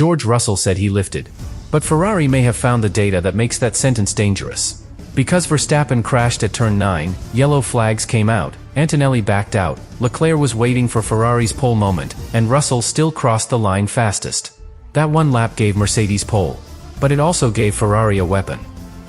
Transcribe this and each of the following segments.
George Russell said he lifted. But Ferrari may have found the data that makes that sentence dangerous. Because Verstappen crashed at turn 9, yellow flags came out, Antonelli backed out, Leclerc was waiting for Ferrari's pole moment, and Russell still crossed the line fastest. That one lap gave Mercedes pole. But it also gave Ferrari a weapon.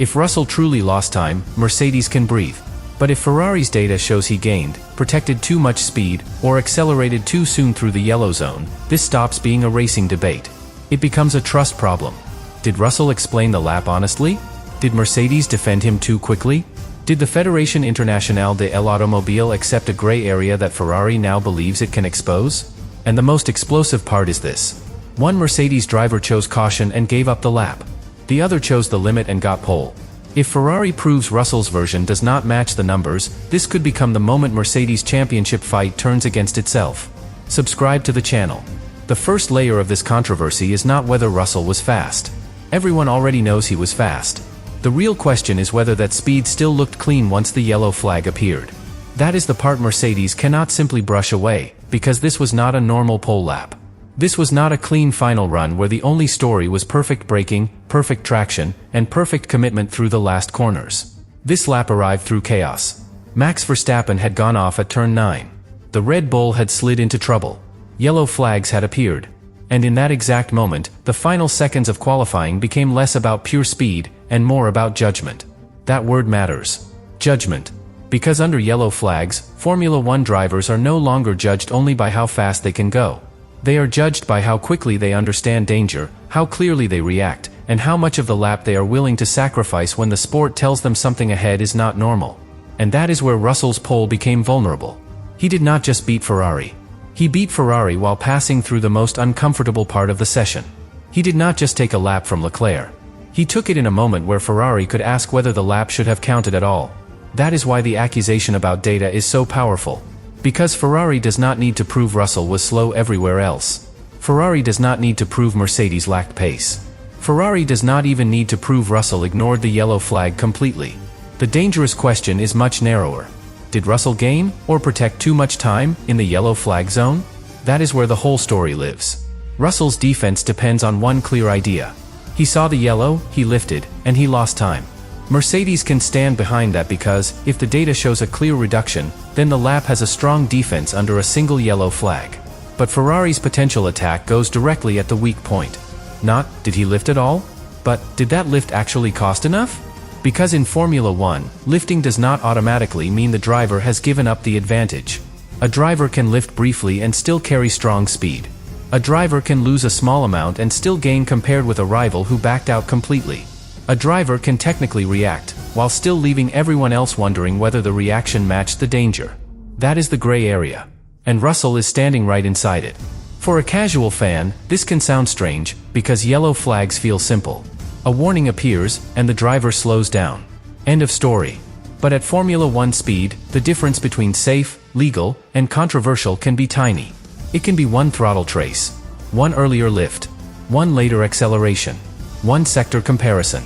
If Russell truly lost time, Mercedes can breathe. But if Ferrari's data shows he gained, protected too much speed, or accelerated too soon through the yellow zone, this stops being a racing debate. It becomes a trust problem. Did Russell explain the lap honestly? Did Mercedes defend him too quickly? Did the Fédération Internationale de l'Automobile accept a gray area that Ferrari now believes it can expose? And the most explosive part is this. One Mercedes driver chose caution and gave up the lap. The other chose the limit and got pole. If Ferrari proves Russell's version does not match the numbers, this could become the moment Mercedes' championship fight turns against itself. Subscribe to the channel. The first layer of this controversy is not whether Russell was fast. Everyone already knows he was fast. The real question is whether that speed still looked clean once the yellow flag appeared. That is the part Mercedes cannot simply brush away, because this was not a normal pole lap. This was not a clean final run where the only story was perfect braking, perfect traction, and perfect commitment through the last corners. This lap arrived through chaos. Max Verstappen had gone off at turn 9. The Red Bull had slid into trouble. Yellow flags had appeared. And in that exact moment, the final seconds of qualifying became less about pure speed, and more about judgment. That word matters. Judgment. Because under yellow flags, Formula 1 drivers are no longer judged only by how fast they can go. They are judged by how quickly they understand danger, how clearly they react, and how much of the lap they are willing to sacrifice when the sport tells them something ahead is not normal. And that is where Russell's pole became vulnerable. He did not just beat Ferrari. He beat Ferrari while passing through the most uncomfortable part of the session. He did not just take a lap from Leclerc. He took it in a moment where Ferrari could ask whether the lap should have counted at all. That is why the accusation about data is so powerful. Because Ferrari does not need to prove Russell was slow everywhere else. Ferrari does not need to prove Mercedes lacked pace. Ferrari does not even need to prove Russell ignored the yellow flag completely. The dangerous question is much narrower. Did Russell gain, or protect too much time, in the yellow flag zone? That is where the whole story lives. Russell's defense depends on one clear idea. He saw the yellow, he lifted, and he lost time. Mercedes can stand behind that because, if the data shows a clear reduction, then the lap has a strong defense under a single yellow flag. But Ferrari's potential attack goes directly at the weak point. Not, did he lift at all? But, did that lift actually cost enough? Because in Formula 1, lifting does not automatically mean the driver has given up the advantage. A driver can lift briefly and still carry strong speed. A driver can lose a small amount and still gain compared with a rival who backed out completely. A driver can technically react, while still leaving everyone else wondering whether the reaction matched the danger. That is the gray area. And Russell is standing right inside it. For a casual fan, this can sound strange, because yellow flags feel simple. A warning appears, and the driver slows down. End of story. But at Formula 1 speed, the difference between safe, legal, and controversial can be tiny. It can be one throttle trace, one earlier lift, one later acceleration, one sector comparison.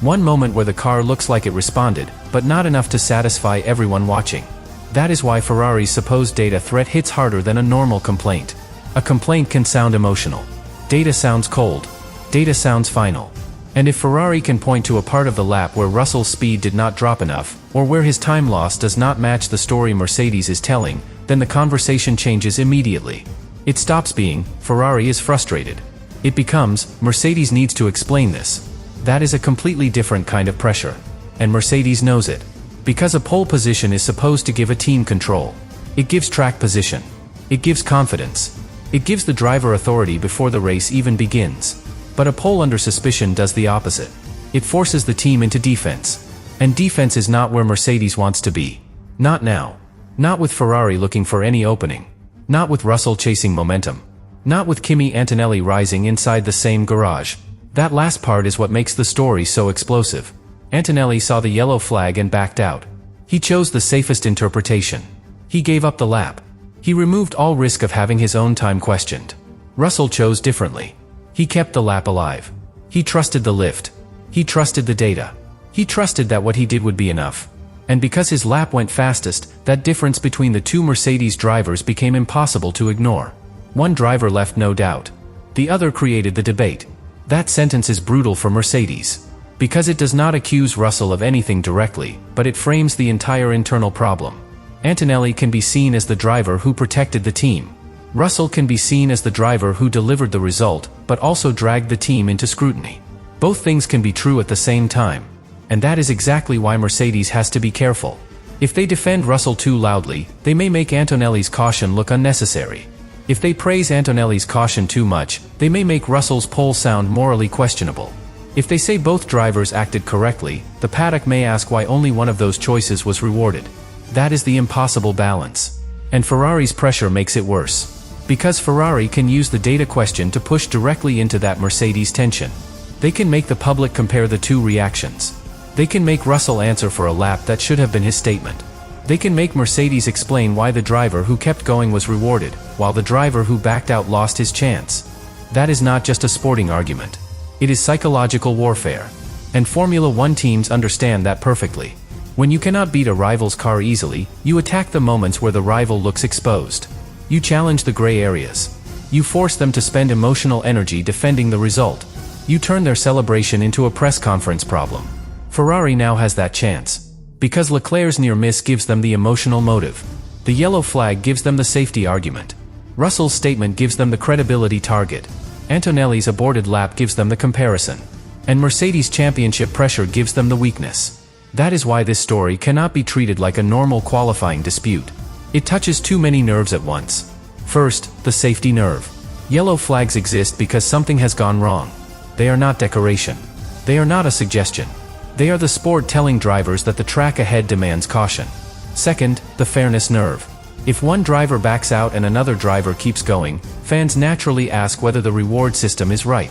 One moment where the car looks like it responded, but not enough to satisfy everyone watching. That is why Ferrari's supposed data threat hits harder than a normal complaint. A complaint can sound emotional. Data sounds cold. Data sounds final. And if Ferrari can point to a part of the lap where Russell's speed did not drop enough, or where his time loss does not match the story Mercedes is telling, then the conversation changes immediately. It stops being, Ferrari is frustrated. It becomes, Mercedes needs to explain this. That is a completely different kind of pressure. And Mercedes knows it. Because a pole position is supposed to give a team control. It gives track position. It gives confidence. It gives the driver authority before the race even begins. But a pole under suspicion does the opposite. It forces the team into defense. And defense is not where Mercedes wants to be. Not now. Not with Ferrari looking for any opening. Not with Russell chasing momentum. Not with Kimi Antonelli rising inside the same garage. That last part is what makes the story so explosive. Antonelli saw the yellow flag and backed out. He chose the safest interpretation. He gave up the lap. He removed all risk of having his own time questioned. Russell chose differently. He kept the lap alive. He trusted the lift. He trusted the data. He trusted that what he did would be enough. And because his lap went fastest, that difference between the two Mercedes drivers became impossible to ignore. One driver left no doubt. The other created the debate. That sentence is brutal for Mercedes. Because it does not accuse Russell of anything directly, but it frames the entire internal problem. Antonelli can be seen as the driver who protected the team. Russell can be seen as the driver who delivered the result, but also dragged the team into scrutiny. Both things can be true at the same time. And that is exactly why Mercedes has to be careful. If they defend Russell too loudly, they may make Antonelli's caution look unnecessary. If they praise Antonelli's caution too much, they may make Russell's pole sound morally questionable. If they say both drivers acted correctly, the paddock may ask why only one of those choices was rewarded. That is the impossible balance. And Ferrari's pressure makes it worse. Because Ferrari can use the data question to push directly into that Mercedes tension. They can make the public compare the two reactions. They can make Russell answer for a lap that should have been his statement. They can make Mercedes explain why the driver who kept going was rewarded, while the driver who backed out lost his chance. That is not just a sporting argument. It is psychological warfare. And Formula One teams understand that perfectly. When you cannot beat a rival's car easily, you attack the moments where the rival looks exposed. You challenge the gray areas. You force them to spend emotional energy defending the result. You turn their celebration into a press conference problem. Ferrari now has that chance. Because Leclerc's near miss gives them the emotional motive. The yellow flag gives them the safety argument. Russell's statement gives them the credibility target. Antonelli's aborted lap gives them the comparison. And Mercedes' championship pressure gives them the weakness. That is why this story cannot be treated like a normal qualifying dispute. It touches too many nerves at once. First, the safety nerve. Yellow flags exist because something has gone wrong. They are not decoration. They are not a suggestion. They are the sport telling drivers that the track ahead demands caution. Second, the fairness nerve. If one driver backs out and another driver keeps going, fans naturally ask whether the reward system is right.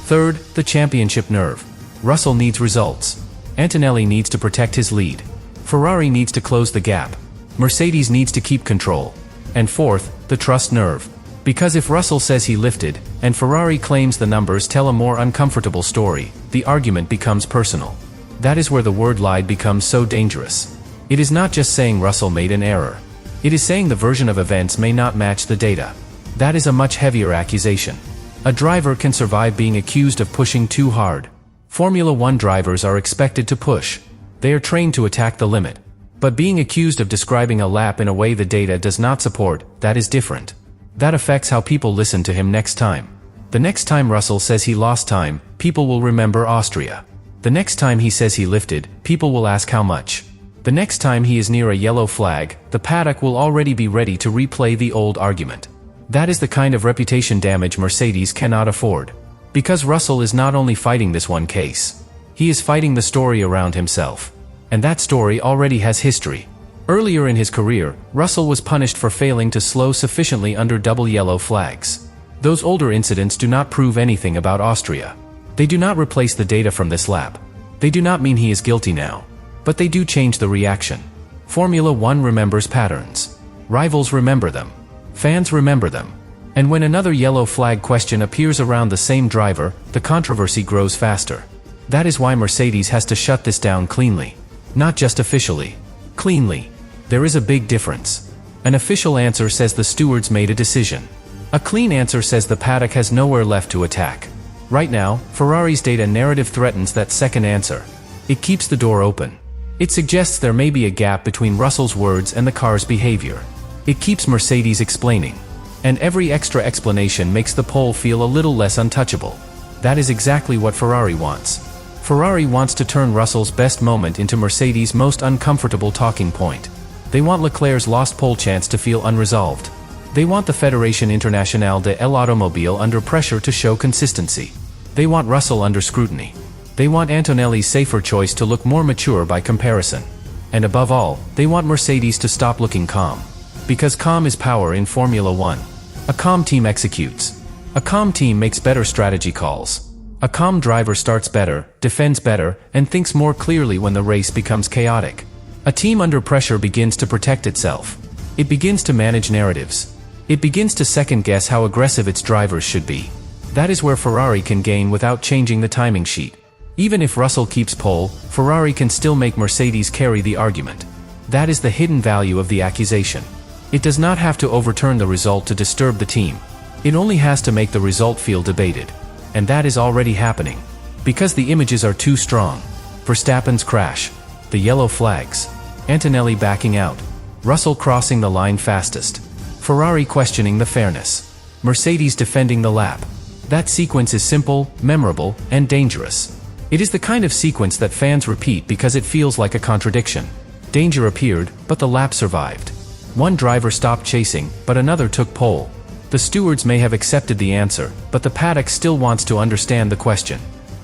Third, the championship nerve. Russell needs results. Antonelli needs to protect his lead. Ferrari needs to close the gap. Mercedes needs to keep control. And fourth, the trust nerve. Because if Russell says he lifted, and Ferrari claims the numbers tell a more uncomfortable story, the argument becomes personal. That is where the word lied becomes so dangerous. It is not just saying Russell made an error. It is saying the version of events may not match the data. That is a much heavier accusation. A driver can survive being accused of pushing too hard. Formula One drivers are expected to push. They are trained to attack the limit. But being accused of describing a lap in a way the data does not support, that is different. That affects how people listen to him next time. The next time Russell says he lost time, people will remember Austria. The next time he says he lifted, people will ask how much. The next time he is near a yellow flag, the paddock will already be ready to replay the old argument. That is the kind of reputation damage Mercedes cannot afford. Because Russell is not only fighting this one case. He is fighting the story around himself. And that story already has history. Earlier in his career, Russell was punished for failing to slow sufficiently under double yellow flags. Those older incidents do not prove anything about Austria. They do not replace the data from this lap. They do not mean he is guilty now. But they do change the reaction. Formula One remembers patterns. Rivals remember them. Fans remember them. And when another yellow flag question appears around the same driver, the controversy grows faster. That is why Mercedes has to shut this down cleanly. Not just officially. Cleanly. There is a big difference. An official answer says the stewards made a decision. A clean answer says the paddock has nowhere left to attack. Right now, Ferrari's data narrative threatens that second answer. It keeps the door open. It suggests there may be a gap between Russell's words and the car's behavior. It keeps Mercedes explaining. And every extra explanation makes the pole feel a little less untouchable. That is exactly what Ferrari wants. Ferrari wants to turn Russell's best moment into Mercedes' most uncomfortable talking point. They want Leclerc's lost pole chance to feel unresolved. They want the Fédération Internationale de l'Automobile under pressure to show consistency. They want Russell under scrutiny. They want Antonelli's safer choice to look more mature by comparison. And above all, they want Mercedes to stop looking calm. Because calm is power in Formula One. A calm team executes. A calm team makes better strategy calls. A calm driver starts better, defends better, and thinks more clearly when the race becomes chaotic. A team under pressure begins to protect itself. It begins to manage narratives. It begins to second-guess how aggressive its drivers should be. That is where Ferrari can gain without changing the timing sheet. Even if Russell keeps pole, Ferrari can still make Mercedes carry the argument. That is the hidden value of the accusation. It does not have to overturn the result to disturb the team. It only has to make the result feel debated. And that is already happening. Because the images are too strong. Verstappen's crash. The yellow flags. Antonelli backing out. Russell crossing the line fastest. Ferrari questioning the fairness. Mercedes defending the lap. That sequence is simple, memorable, and dangerous. It is the kind of sequence that fans repeat because it feels like a contradiction. Danger appeared, but the lap survived. One driver stopped chasing, but another took pole. The stewards may have accepted the answer, but the paddock still wants to understand the question.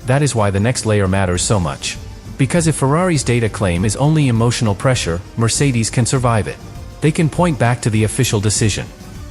That is why the next layer matters so much. Because if Ferrari's data claim is only emotional pressure, Mercedes can survive it. They can point back to the official decision.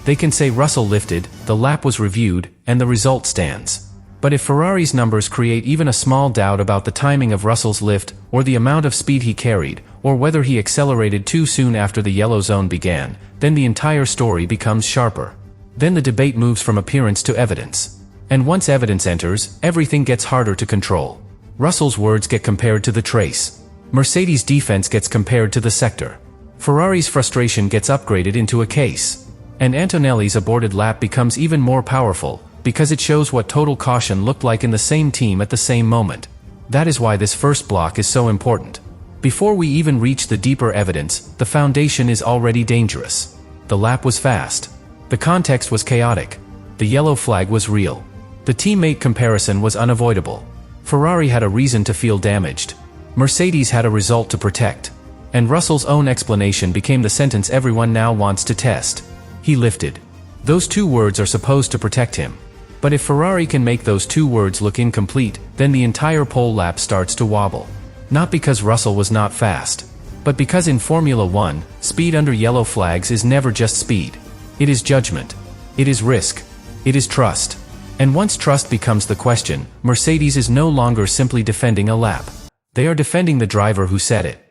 They can say Russell lifted, the lap was reviewed, and the result stands. But if Ferrari's numbers create even a small doubt about the timing of Russell's lift, or the amount of speed he carried, or whether he accelerated too soon after the yellow zone began, then the entire story becomes sharper. Then the debate moves from appearance to evidence. And once evidence enters, everything gets harder to control. Russell's words get compared to the trace. Mercedes' defense gets compared to the sector. Ferrari's frustration gets upgraded into a case. And Antonelli's aborted lap becomes even more powerful, because it shows what total caution looked like in the same team at the same moment. That is why this first block is so important. Before we even reach the deeper evidence, the foundation is already dangerous. The lap was fast. The context was chaotic. The yellow flag was real. The teammate comparison was unavoidable. Ferrari had a reason to feel damaged. Mercedes had a result to protect. And Russell's own explanation became the sentence everyone now wants to test. He lifted. Those two words are supposed to protect him. But if Ferrari can make those two words look incomplete, then the entire pole lap starts to wobble. Not because Russell was not fast, but because in Formula 1, speed under yellow flags is never just speed. It is judgment. It is risk. It is trust. And once trust becomes the question, Mercedes is no longer simply defending a lap. They are defending the driver who said it.